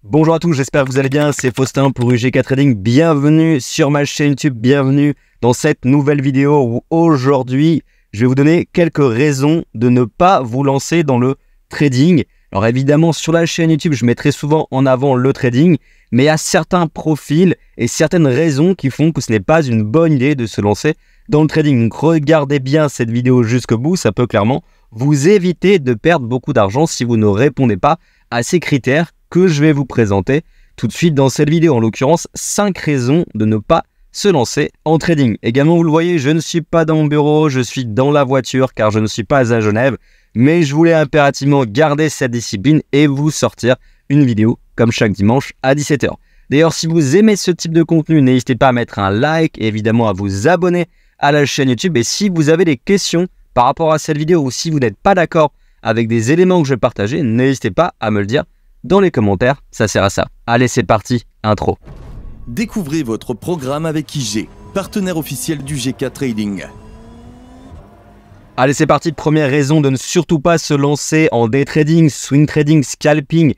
Bonjour à tous, j'espère que vous allez bien, c'est Faustin pour UGK Trading, bienvenue sur ma chaîne YouTube, bienvenue dans cette nouvelle vidéo où aujourd'hui je vais vous donner quelques raisons de ne pas vous lancer dans le trading. Alors évidemment sur la chaîne YouTube je mets très souvent en avant le trading, mais il y a certains profils et certaines raisons qui font que ce n'est pas une bonne idée de se lancer dans le trading. Donc regardez bien cette vidéo jusqu'au bout, ça peut clairement vous éviter de perdre beaucoup d'argent si vous ne répondez pas à ces critères que je vais vous présenter tout de suite dans cette vidéo. En l'occurrence, 5 raisons de ne pas se lancer en trading. Également, vous le voyez, je ne suis pas dans mon bureau, je suis dans la voiture car je ne suis pas à Genève. Mais je voulais impérativement garder cette discipline et vous sortir une vidéo comme chaque dimanche à 17 h. D'ailleurs, si vous aimez ce type de contenu, n'hésitez pas à mettre un like et évidemment à vous abonner à la chaîne YouTube. Et si vous avez des questions par rapport à cette vidéo ou si vous n'êtes pas d'accord avec des éléments que je vais partager, n'hésitez pas à me le dire dans les commentaires, ça sert à ça. Allez, c'est parti, intro. Découvrez votre programme avec IG, partenaire officiel du GK Trading. Allez, c'est parti. Première raison de ne surtout pas se lancer en day trading, swing trading, scalping,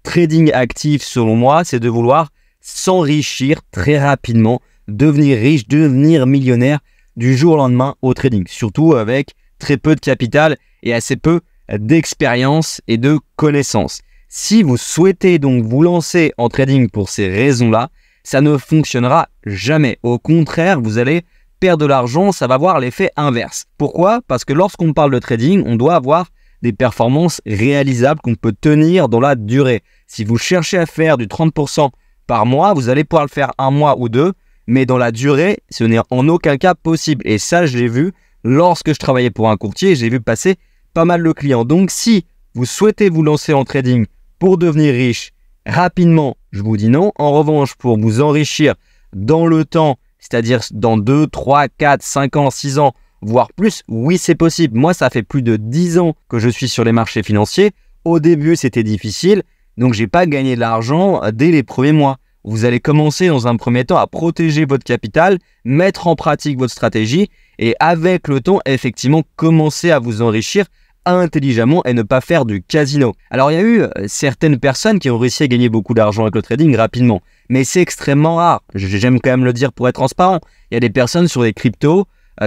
trading actif selon moi, c'est de vouloir s'enrichir très rapidement, devenir riche, devenir millionnaire du jour au lendemain au trading. Surtout avec très peu de capital et assez peu d'expérience et de connaissances. Si vous souhaitez donc vous lancer en trading pour ces raisons-là, ça ne fonctionnera jamais. Au contraire, vous allez perdre de l'argent, ça va avoir l'effet inverse. Pourquoi? Parce que lorsqu'on parle de trading, on doit avoir des performances réalisables qu'on peut tenir dans la durée. Si vous cherchez à faire du 30% par mois, vous allez pouvoir le faire un mois ou deux, mais dans la durée, ce n'est en aucun cas possible. Et ça, je l'ai vu lorsque je travaillais pour un courtier, j'ai vu passer pas mal de clients. Donc, si vous souhaitez vous lancer en trading pour devenir riche rapidement, je vous dis non. En revanche, pour vous enrichir dans le temps, c'est-à-dire dans 2, 3, 4, 5 ans, 6 ans, voire plus, oui, c'est possible. Moi, ça fait plus de 10 ans que je suis sur les marchés financiers. Au début, c'était difficile, donc j'ai pas gagné de l'argent dès les premiers mois. Vous allez commencer dans un premier temps à protéger votre capital, mettre en pratique votre stratégie et avec le temps, effectivement, commencer à vous enrichir intelligemment et ne pas faire du casino. Alors il y a eu certaines personnes qui ont réussi à gagner beaucoup d'argent avec le trading rapidement, mais c'est extrêmement rare. J'aime quand même le dire pour être transparent. Il y a des personnes sur les cryptos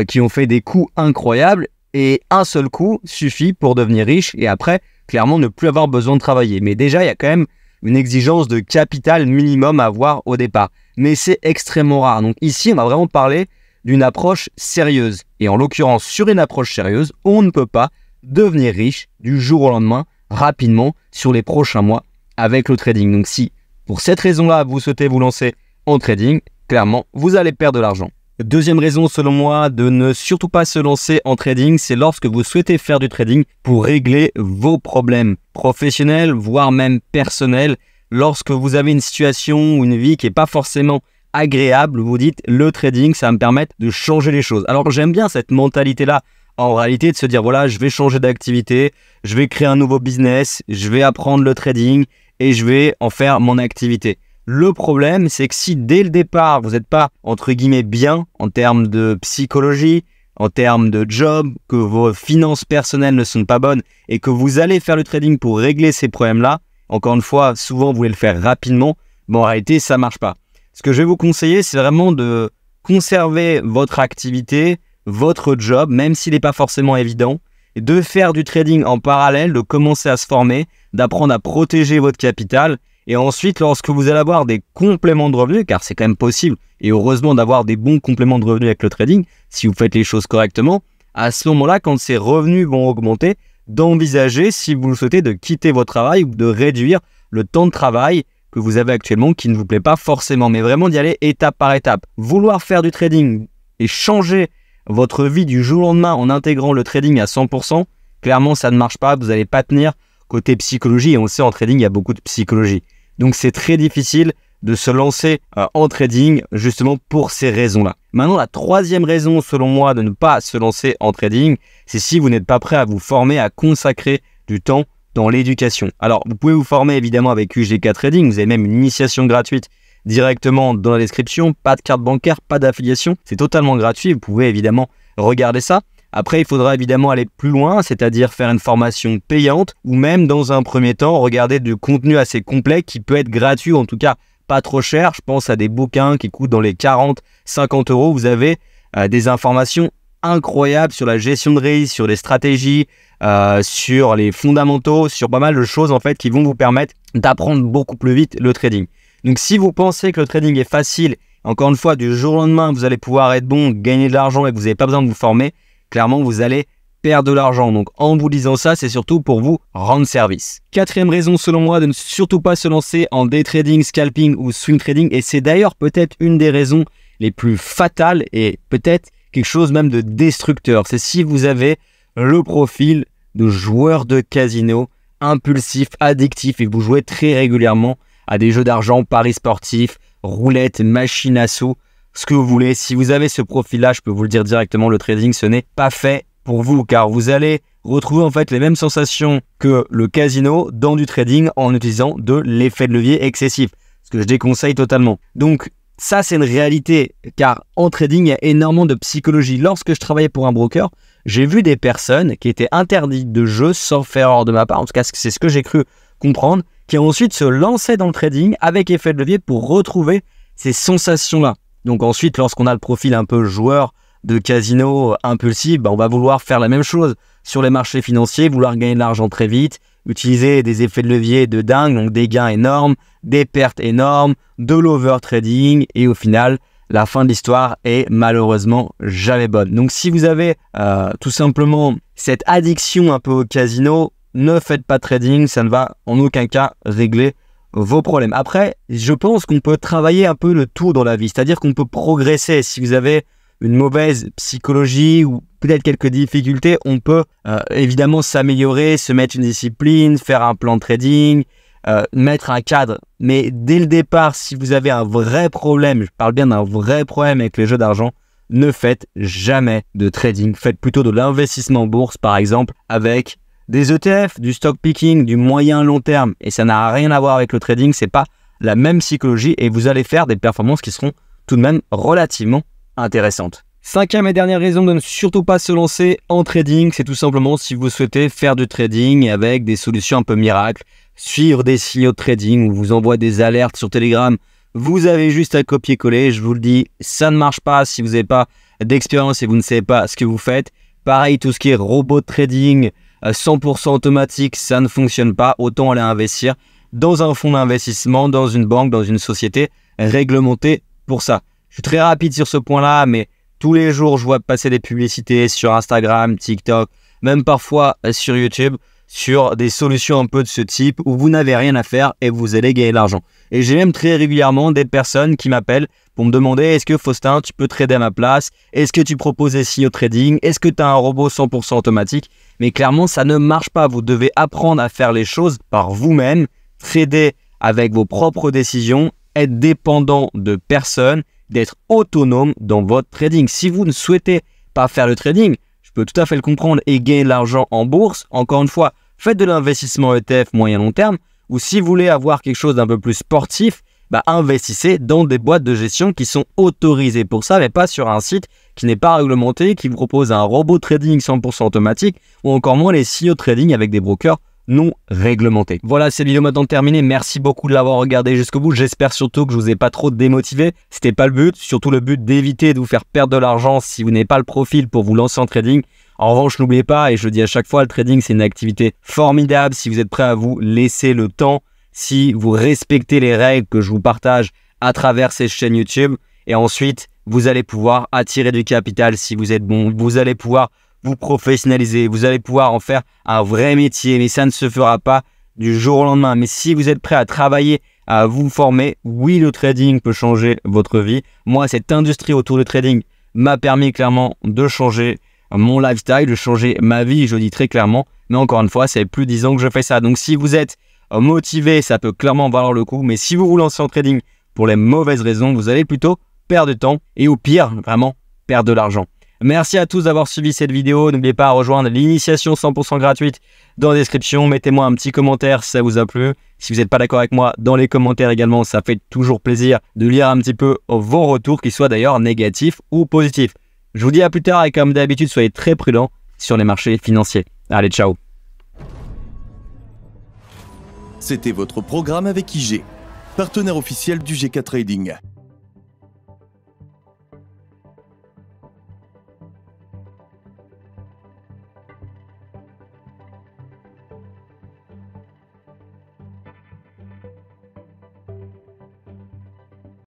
qui ont fait des coups incroyables et un seul coup suffit pour devenir riche et après clairement ne plus avoir besoin de travailler. Mais déjà il y a quand même une exigence de capital minimum à avoir au départ. Mais c'est extrêmement rare. Donc ici on va vraiment parler d'une approche sérieuse. Et en l'occurrence sur une approche sérieuse, on ne peut pas devenir riche du jour au lendemain, rapidement, sur les prochains mois avec le trading. Donc si, pour cette raison-là, vous souhaitez vous lancer en trading, clairement, vous allez perdre de l'argent. Deuxième raison, selon moi, de ne surtout pas se lancer en trading, c'est lorsque vous souhaitez faire du trading pour régler vos problèmes professionnels, voire même personnels. Lorsque vous avez une situation ou une vie qui n'est pas forcément agréable, vous dites « le trading, ça va me permettre de changer les choses ». Alors j'aime bien cette mentalité-là, en réalité, de se dire, voilà, je vais changer d'activité, je vais créer un nouveau business, je vais apprendre le trading et je vais en faire mon activité. Le problème, c'est que si dès le départ, vous n'êtes pas, entre guillemets, bien en termes de psychologie, en termes de job, que vos finances personnelles ne sont pas bonnes et que vous allez faire le trading pour régler ces problèmes-là, encore une fois, souvent, vous voulez le faire rapidement, mais en réalité, ça ne marche pas. Ce que je vais vous conseiller, c'est vraiment de conserver votre activité, votre job, même s'il n'est pas forcément évident, et de faire du trading en parallèle, de commencer à se former, d'apprendre à protéger votre capital, et ensuite, lorsque vous allez avoir des compléments de revenus, car c'est quand même possible, et heureusement d'avoir des bons compléments de revenus avec le trading, si vous faites les choses correctement, à ce moment-là, quand ces revenus vont augmenter, d'envisager, si vous le souhaitez, de quitter votre travail ou de réduire le temps de travail que vous avez actuellement qui ne vous plaît pas forcément, mais vraiment d'y aller étape par étape. Vouloir faire du trading et changer votre vie du jour au lendemain en intégrant le trading à 100%, clairement ça ne marche pas, vous n'allez pas tenir côté psychologie et on le sait en trading il y a beaucoup de psychologie. Donc c'est très difficile de se lancer en trading justement pour ces raisons-là. Maintenant la troisième raison selon moi de ne pas se lancer en trading, c'est si vous n'êtes pas prêt à vous former, à consacrer du temps dans l'éducation. Alors vous pouvez vous former évidemment avec UGK Trading, vous avez même une initiation gratuite directement dans la description, pas de carte bancaire, pas d'affiliation, c'est totalement gratuit, vous pouvez évidemment regarder ça. Après, il faudra évidemment aller plus loin, c'est-à-dire faire une formation payante ou même dans un premier temps regarder du contenu assez complet qui peut être gratuit ou en tout cas pas trop cher. Je pense à des bouquins qui coûtent dans les 40-50 euros. Vous avez des informations incroyables sur la gestion de risque, sur les stratégies, sur les fondamentaux, sur pas mal de choses en fait qui vont vous permettre d'apprendre beaucoup plus vite le trading. Donc si vous pensez que le trading est facile, encore une fois du jour au lendemain vous allez pouvoir être bon, gagner de l'argent et que vous n'avez pas besoin de vous former, clairement vous allez perdre de l'argent. Donc en vous disant ça, c'est surtout pour vous rendre service. Quatrième raison selon moi de ne surtout pas se lancer en day trading, scalping ou swing trading, et c'est d'ailleurs peut-être une des raisons les plus fatales et peut-être quelque chose même de destructeur, c'est si vous avez le profil de joueur de casino impulsif, addictif et que vous jouez très régulièrement à des jeux d'argent, paris sportifs, roulettes, machines à sous, ce que vous voulez. Si vous avez ce profil-là, je peux vous le dire directement, le trading, ce n'est pas fait pour vous, car vous allez retrouver en fait les mêmes sensations que le casino dans du trading en utilisant de l'effet de levier excessif, ce que je déconseille totalement. Donc ça, c'est une réalité, car en trading, il y a énormément de psychologie. Lorsque je travaillais pour un broker, j'ai vu des personnes qui étaient interdites de jeu, sans faire erreur de ma part, en tout cas c'est ce que j'ai cru comprendre, qui ensuite se lançaient dans le trading avec effet de levier pour retrouver ces sensations-là. Donc ensuite, lorsqu'on a le profil un peu joueur de casino impulsif, on va vouloir faire la même chose sur les marchés financiers, vouloir gagner de l'argent très vite, utiliser des effets de levier de dingue, donc des gains énormes, des pertes énormes, de l'over-trading, et au final, la fin de l'histoire est malheureusement jamais bonne. Donc si vous avez tout simplement cette addiction un peu au casino, ne faites pas de trading, ça ne va en aucun cas régler vos problèmes. Après, je pense qu'on peut travailler un peu le tout dans la vie, c'est-à-dire qu'on peut progresser. Si vous avez une mauvaise psychologie ou peut-être quelques difficultés, on peut évidemment s'améliorer, se mettre une discipline, faire un plan de trading, mettre un cadre. Mais dès le départ, si vous avez un vrai problème, je parle bien d'un vrai problème avec les jeux d'argent, ne faites jamais de trading. Faites plutôt de l'investissement en bourse, par exemple, avec des ETF, du stock picking, du moyen long terme. Et ça n'a rien à voir avec le trading, c'est pas la même psychologie et vous allez faire des performances qui seront tout de même relativement intéressantes. Cinquième et dernière raison de ne surtout pas se lancer en trading, c'est tout simplement si vous souhaitez faire du trading avec des solutions un peu miracles, suivre des signaux de trading, on vous envoie des alertes sur Telegram, vous avez juste à copier-coller, je vous le dis, ça ne marche pas si vous n'avez pas d'expérience et vous ne savez pas ce que vous faites. Pareil, tout ce qui est robot de trading, 100% automatique, ça ne fonctionne pas, autant aller investir dans un fonds d'investissement, dans une banque, dans une société réglementée pour ça. Je suis très rapide sur ce point-là, mais tous les jours, je vois passer des publicités sur Instagram, TikTok, même parfois sur YouTube, sur des solutions un peu de ce type où vous n'avez rien à faire et vous allez gagner de l'argent. Et j'ai même très régulièrement des personnes qui m'appellent pour me demander: est-ce que Faustin, tu peux trader à ma place? Est-ce que tu proposes des signaux trading? Est-ce que tu as un robot 100% automatique? Mais clairement, ça ne marche pas. Vous devez apprendre à faire les choses par vous-même, trader avec vos propres décisions, être dépendant de personne, d'être autonome dans votre trading. Si vous ne souhaitez pas faire le trading, je peux tout à fait le comprendre, et gagner de l'argent en bourse, encore une fois, faites de l'investissement ETF moyen long terme, ou si vous voulez avoir quelque chose d'un peu plus sportif, investissez dans des boîtes de gestion qui sont autorisées pour ça, mais pas sur un site qui n'est pas réglementé, qui vous propose un robot trading 100% automatique, ou encore moins les signaux trading avec des brokers non réglementés. Voilà, cette vidéo maintenant terminée. Merci beaucoup de l'avoir regardé jusqu'au bout. J'espère surtout que je vous ai pas trop démotivé. C'était pas le but, surtout le but d'éviter de vous faire perdre de l'argent si vous n'avez pas le profil pour vous lancer en trading. En revanche, n'oubliez pas, et je le dis à chaque fois, le trading c'est une activité formidable si vous êtes prêt à vous laisser le temps, si vous respectez les règles que je vous partage à travers ces chaînes YouTube. Et ensuite, vous allez pouvoir attirer du capital si vous êtes bon. Vous allez pouvoir vous professionnaliser, vous allez pouvoir en faire un vrai métier, mais ça ne se fera pas du jour au lendemain. Mais si vous êtes prêt à travailler, à vous former, oui, le trading peut changer votre vie. Moi, cette industrie autour du trading m'a permis clairement de changer mon lifestyle, de changer ma vie, je le dis très clairement. Mais encore une fois, c'est plus de 10 ans que je fais ça. Donc si vous êtes motivé, ça peut clairement valoir le coup. Mais si vous vous lancez en trading pour les mauvaises raisons, vous allez plutôt perdre du temps et au pire, vraiment, perdre de l'argent. Merci à tous d'avoir suivi cette vidéo. N'oubliez pas à rejoindre l'initiation 100% gratuite dans la description. Mettez-moi un petit commentaire si ça vous a plu. Si vous n'êtes pas d'accord avec moi, dans les commentaires également, ça fait toujours plaisir de lire un petit peu vos retours, qu'ils soient d'ailleurs négatifs ou positifs. Je vous dis à plus tard et comme d'habitude, soyez très prudents sur les marchés financiers. Allez, ciao. C'était votre programme avec IG, partenaire officiel du GK Trading.